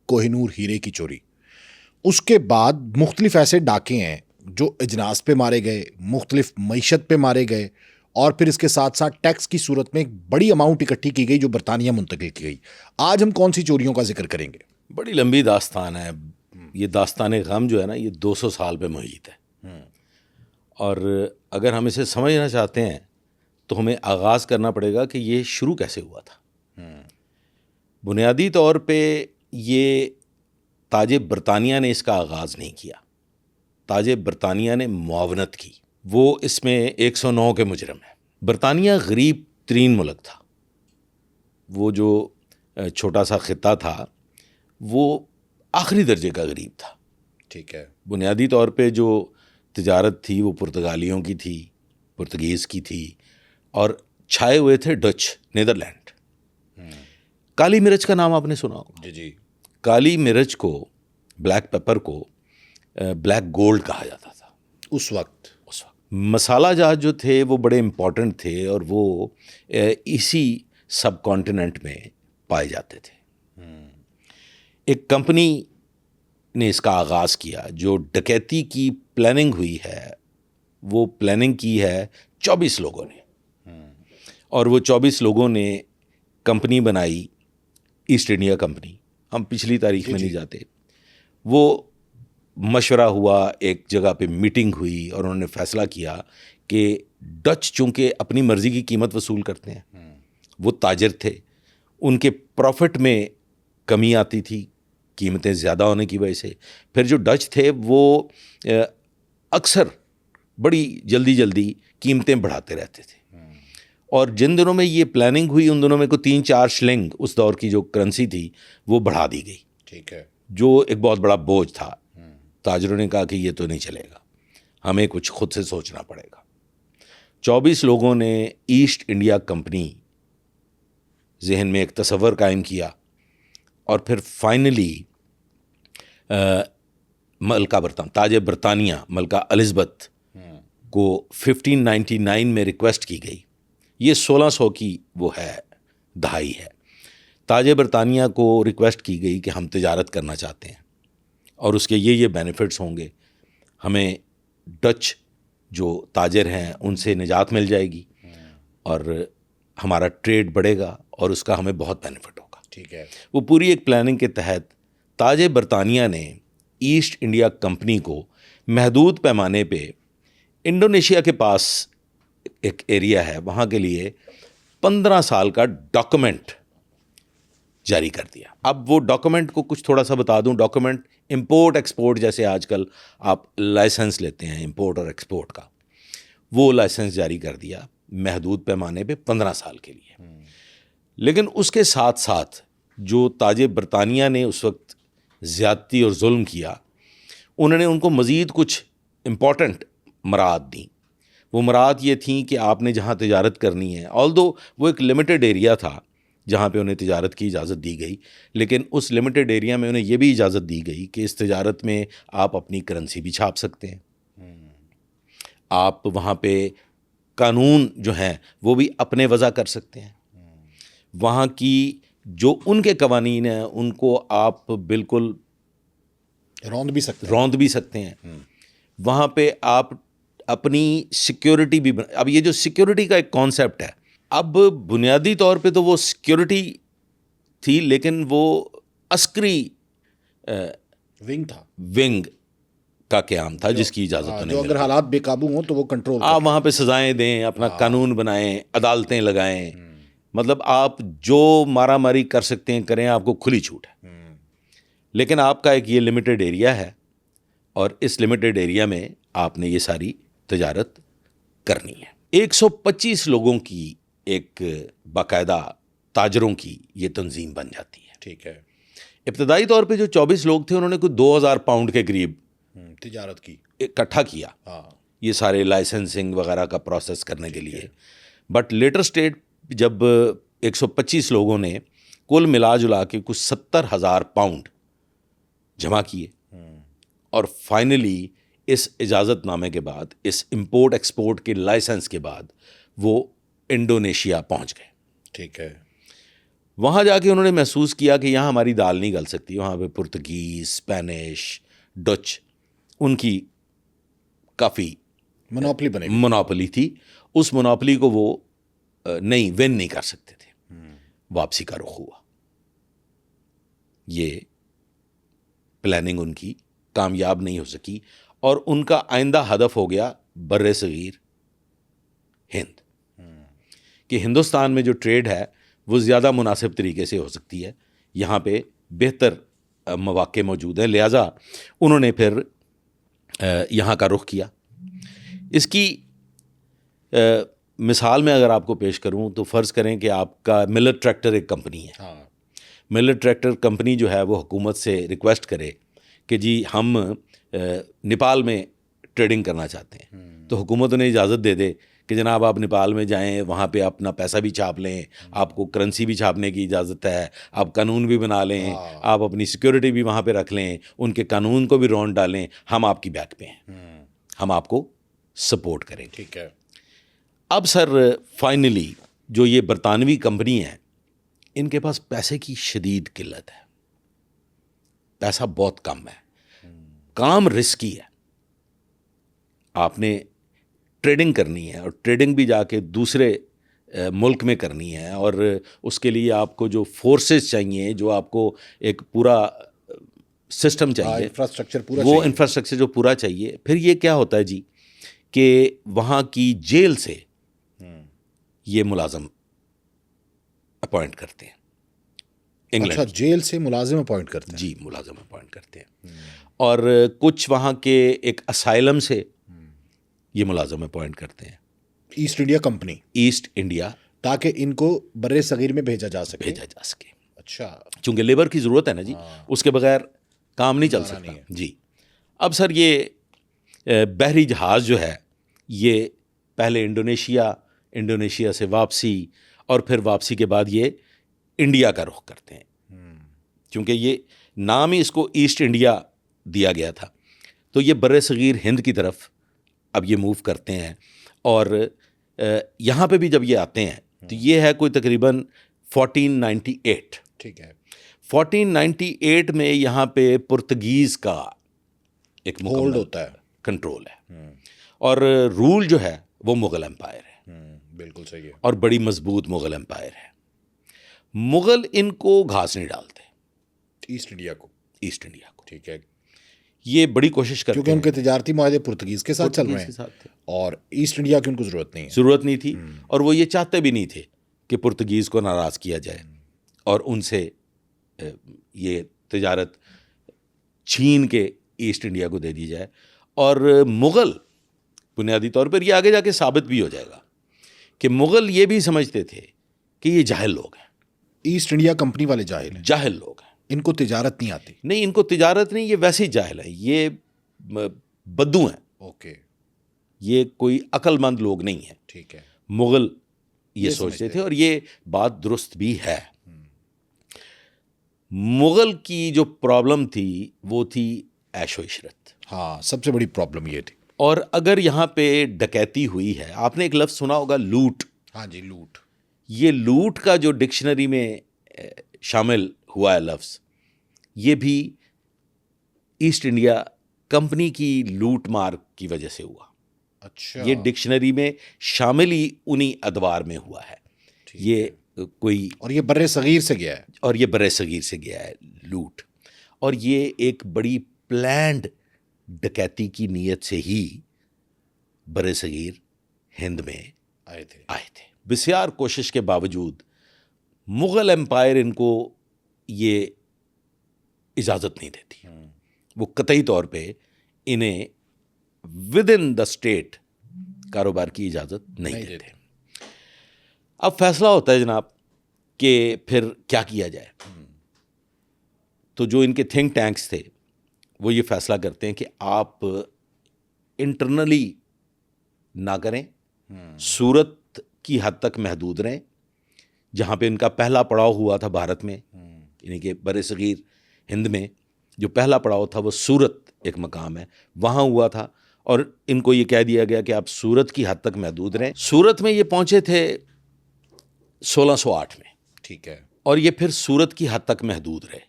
کوہ نور ہیرے کی چوری. اس کے بعد مختلف ایسے ڈاکے ہیں جو اجناس پہ مارے گئے, مختلف معیشت پہ مارے گئے, اور پھر اس کے ساتھ ساتھ ٹیکس کی صورت میں ایک بڑی اماؤنٹ اکٹھی کی گئی جو برطانیہ منتقل کی گئی. آج ہم کون سی چوریوں کا ذکر کریں گے؟ بڑی لمبی داستان ہے یہ. داستان غم جو ہے نا یہ 200 سال پہ محیط ہے, اور اگر ہم اسے سمجھنا چاہتے ہیں تو ہمیں آغاز کرنا پڑے گا کہ یہ شروع کیسے ہوا تھا. بنیادی طور پہ یہ تاج برطانیہ نے اس کا آغاز نہیں کیا. تاج برطانیہ نے معاونت کی. وہ اس میں 109 کے مجرم ہیں. برطانیہ غریب ترین ملک تھا. وہ جو چھوٹا سا خطہ تھا وہ آخری درجے کا غریب تھا. ٹھیک ہے. بنیادی طور پہ جو تجارت تھی وہ پرتگالیوں کی تھی, پرتگیز کی تھی, اور چھائے ہوئے تھے ڈچ, نیدرلینڈ. کالی مرچ کا نام آپ نے سنا ہوگا. جی جی. کالی مرچ کو, بلیک پیپر کو بلیک گولڈ کہا جاتا تھا اس وقت. مسالہ جات جو تھے وہ بڑے امپورٹنٹ تھے اور وہ اسی سب کانٹیننٹ میں پائے جاتے تھے. ایک کمپنی نے اس کا آغاز کیا. جو ڈکیتی کی پلاننگ ہوئی ہے وہ پلاننگ کی ہے 24 لوگوں نے, اور وہ 24 لوگوں نے کمپنی بنائی, ایسٹ انڈیا کمپنی. ہم پچھلی تاریخ میں نہیں جاتے. وہ مشورہ ہوا, ایک جگہ پہ میٹنگ ہوئی اور انہوں نے فیصلہ کیا کہ ڈچ چونکہ اپنی مرضی کی قیمت وصول کرتے ہیں, وہ تاجر تھے, ان کے پروفٹ میں کمی آتی تھی قیمتیں زیادہ ہونے کی وجہ سے. پھر جو ڈچ تھے وہ اکثر بڑی جلدی قیمتیں بڑھاتے رہتے تھے. اور جن دنوں میں یہ پلاننگ ہوئی ان دنوں میں کوئی 3-4 شلنگ اس دور کی جو کرنسی تھی وہ بڑھا دی گئی. ٹھیک ہے. جو ایک بہت بڑا بوجھ تھا. تاجروں نے کہا کہ یہ تو نہیں چلے گا, ہمیں کچھ خود سے سوچنا پڑے گا. 24 لوگوں نے ایسٹ انڈیا کمپنی ذہن میں ایک تصور قائم کیا, اور پھر فائنلی تاج برطانیہ ملکہ الزبتھ کو 1599 میں ریکویسٹ کی گئی. یہ 1600 کی وہ ہے دہائی ہے. تاج برطانیہ کو ریکویسٹ کی گئی کہ ہم تجارت کرنا چاہتے ہیں اور اس کے یہ بینیفٹس ہوں گے. ہمیں ڈچ جو تاجر ہیں ان سے نجات مل جائے گی اور ہمارا ٹریڈ بڑھے گا اور اس کا ہمیں بہت بینیفٹ ہوگا. ٹھیک ہے. وہ پوری ایک پلاننگ کے تحت تاج برطانیہ نے ایسٹ انڈیا کمپنی کو محدود پیمانے پہ انڈونیشیا کے پاس ایک ایریا ہے وہاں کے لیے 15 سال کا ڈاکومنٹ جاری کر دیا. اب وہ ڈاکومنٹ کو کچھ تھوڑا سا بتا دوں. ڈاکومنٹ امپورٹ ایکسپورٹ, جیسے آج کل آپ لائسنس لیتے ہیں امپورٹ اور ایکسپورٹ کا, وہ لائسنس جاری کر دیا محدود پیمانے پہ 15 سال کے لیے. لیکن اس کے ساتھ ساتھ جو تاج برطانیہ نے اس وقت زیادتی اور ظلم کیا, انہوں نے ان کو مزید کچھ امپورٹنٹ مراعات دیں. وہ مراعات یہ تھیں کہ آپ نے جہاں تجارت کرنی ہے, آلدو وہ ایک لمیٹڈ ایریا تھا جہاں پہ انہیں تجارت کی اجازت دی گئی, لیکن اس لمیٹڈ ایریا میں انہیں یہ بھی اجازت دی گئی کہ اس تجارت میں آپ اپنی کرنسی بھی چھاپ سکتے ہیں. آپ وہاں پہ قانون جو ہیں وہ بھی اپنے وضع کر سکتے ہیں. وہاں کی جو ان کے قوانین ہیں ان کو آپ بالکل روند بھی سکتے ہیں. وہاں پہ آپ اپنی سیکیورٹی بھی اب یہ جو سیکیورٹی کا ایک کانسیپٹ ہے, اب بنیادی طور پہ تو وہ سیکیورٹی تھی لیکن وہ عسکری ونگ کا قیام تھا جس کی اجازت انہیں جو اگر حالات بے قابو ہوں تو وہ کنٹرول, آپ وہاں پہ سزائیں دیں, اپنا قانون بنائیں, عدالتیں لگائیں, مطلب آپ جو مارا ماری کر سکتے ہیں کریں, آپ کو کھلی چھوٹ ہے. لیکن آپ کا ایک یہ لمیٹڈ ایریا ہے اور اس لمیٹڈ ایریا میں آپ نے یہ ساری تجارت کرنی ہے. 125 لوگوں کی ایک باقاعدہ تاجروں کی یہ تنظیم بن جاتی ہے. ٹھیک ہے. ابتدائی طور پہ جو 24 لوگ تھے انہوں نے کوئی 2000 پاؤنڈ کے قریب تجارت کی اکٹھا کیا یہ سارے لائسنسنگ وغیرہ کا پروسیس کرنے کے لیے. بٹ لیٹر سٹیٹ جب 125 لوگوں نے کل ملا جلا کے کچھ 70,000 پاؤنڈ جمع کیے اور فائنلی اس اجازت نامے کے بعد, اس امپورٹ ایکسپورٹ کے لائسنس کے بعد وہ انڈونیشیا پہنچ گئے. ٹھیک ہے. وہاں جا کے انہوں نے محسوس کیا کہ یہاں ہماری دال نہیں گل سکتی. وہاں پہ پرتگیز، اسپینش، ڈچ، ان کی کافی مونوپلی بنے مونوپلی تھی. اس مونوپلی کو وہ ون نہیں کر سکتے تھے. واپسی کا رخ ہوا. یہ پلاننگ ان کی کامیاب نہیں ہو سکی اور ان کا آئندہ ہدف ہو گیا بر صغیر ہند، کہ ہندوستان میں جو ٹریڈ ہے وہ زیادہ مناسب طریقے سے ہو سکتی ہے، یہاں پہ بہتر مواقع موجود ہیں. لہٰذا انہوں نے پھر یہاں کا رخ کیا. اس کی مثال میں اگر آپ کو پیش کروں تو فرض کریں کہ آپ کا ملر ٹریکٹر ایک کمپنی ہے. ملر ٹریکٹر کمپنی جو ہے وہ حکومت سے ریکویسٹ کرے کہ جی ہم نیپال میں ٹریڈنگ کرنا چاہتے ہیں، تو حکومت انہیں اجازت دے دے کہ جناب آپ نیپال میں جائیں، وہاں پہ اپنا پیسہ بھی چھاپ لیں، آپ کو کرنسی بھی چھاپنے کی اجازت ہے، آپ قانون بھی بنا لیں، آپ اپنی سیکیورٹی بھی وہاں پہ رکھ لیں، ان کے قانون کو بھی رونڈ ڈالیں، ہم آپ کی بیک پہ ہیں، ہم آپ کو سپورٹ کریں گے. ٹھیک ہے. اب سر فائنلی جو یہ برطانوی کمپنی ہے، ان کے پاس پیسے کی شدید قلت ہے، پیسہ بہت کم ہے، کام رسکی ہے. آپ نے ٹریڈنگ کرنی ہے اور ٹریڈنگ بھی جا کے دوسرے ملک میں کرنی ہے، اور اس کے لیے آپ کو جو فورسز چاہیے، جو آپ کو ایک پورا سسٹم چاہیے، انفراسٹرکچر پورا وہ چاہیے. انفراسٹرکچر جو پورا چاہیے. پھر یہ کیا ہوتا ہے جی کہ وہاں کی جیل سے یہ ملازم اپوائنٹ کرتے ہیں انگلینڈ. اچھا، جیل سے ملازم اپوائنٹ کرتے ہیں. جی ملازم اپوائنٹ کرتے ہیں. اور کچھ وہاں کے ایک اسائلم سے یہ ملازم اپوائنٹ کرتے ہیں، East India company, East India, تاکہ ان کو بر صغیر میں بھیجا جا سکے. اچھا. چونکہ لیبر کی ضرورت ہے نا جی، اس کے بغیر کام نہیں چل سکتا. جی. اب سر یہ بحری جہاز جو ہے یہ پہلے انڈونیشیا سے واپسی، اور پھر واپسی کے بعد یہ انڈیا کا رخ کرتے ہیں، کیونکہ یہ نام ہی اس کو ایسٹ انڈیا دیا گیا تھا. تو یہ بر صغیر ہند کی طرف اب یہ موو کرتے ہیں. اور یہاں پہ بھی جب یہ آتے ہیں تو یہ ہے کوئی تقریباً 1498. ٹھیک ہے. 1498 میں یہاں پہ پرتگیز کا ایک ہولڈ ہوتا ہے، کنٹرول ہے، اور رول جو ہے وہ مغل امپائر ہے. بالکل صحیح ہے. اور بڑی مضبوط مغل امپائر ہے. مغل ان کو گھاس نہیں ڈالتے، ایسٹ انڈیا کو. ٹھیک ہے. یہ بڑی کوشش کرتے ہیں، کیونکہ ان کے تجارتی معاہدے پرتگیز کے ساتھ چل رہے ہیں اور ایسٹ انڈیا کی ان کو ضرورت نہیں تھی. اور وہ یہ چاہتے بھی نہیں تھے کہ پرتگیز کو ناراض کیا جائے اور ان سے یہ تجارت چھین کے ایسٹ انڈیا کو دے دی جائے. اور مغل بنیادی طور پر یہ آگے جا کے ثابت بھی ہو جائے گا کہ مغل یہ بھی سمجھتے تھے کہ یہ جاہل لوگ ہیں، ایسٹ انڈیا کمپنی والے جاہل لوگ ہیں، ان کو تجارت نہیں آتی. نہیں، ان کو تجارت نہیں، یہ ویسے ہی جاہل ہیں، یہ بدو ہیں. اوکے. یہ کوئی عقل مند لوگ نہیں ہیں. ٹھیک ہے. مغل یہ سوچتے تھے، اور یہ بات درست بھی ہے. مغل کی جو پرابلم تھی وہ تھی عیش و عشرت. ہاں، سب سے بڑی پرابلم یہ تھی. اور اگر یہاں پہ ڈکیتی ہوئی ہے، آپ نے ایک لفظ سنا ہوگا، لوٹ. ہاں جی، لوٹ. یہ لوٹ کا جو ڈکشنری میں شامل ہوا ہے لفظ، یہ بھی ایسٹ انڈیا کمپنی کی لوٹ مار کی وجہ سے ہوا. اچھا. یہ ڈکشنری میں شامل ہی انہی ادوار میں ہوا ہے. یہ کوئی، اور یہ بر صغیر سے گیا ہے، اور یہ بر صغیر سے گیا ہے لوٹ. اور یہ ایک بڑی پلانڈ ڈکیتی کی نیت سے ہی بر صغیر ہند میں آئے تھے. بسیار کوشش کے باوجود مغل امپائر ان کو یہ اجازت نہیں دیتی. وہ قطعی طور پہ انہیں ود ان دا اسٹیٹ کاروبار کی اجازت نہیں دیتے. اب فیصلہ ہوتا ہے جناب کہ پھر کیا کیا جائے. تو جو ان کے تھنک ٹینکس تھے وہ یہ فیصلہ کرتے ہیں کہ آپ انٹرنلی نہ کریں، صورت کی حد تک محدود رہیں. جہاں پہ ان کا پہلا پڑاؤ ہوا تھا بھارت میں، یعنی کہ بر صغیر ہند میں جو پہلا پڑاؤ تھا وہ صورت ایک مقام ہے، وہاں ہوا تھا. اور ان کو یہ کہہ دیا گیا کہ آپ صورت کی حد تک محدود رہیں. صورت میں یہ پہنچے تھے 1608 میں. ٹھیک ہے. اور یہ پھر صورت کی حد تک محدود رہے.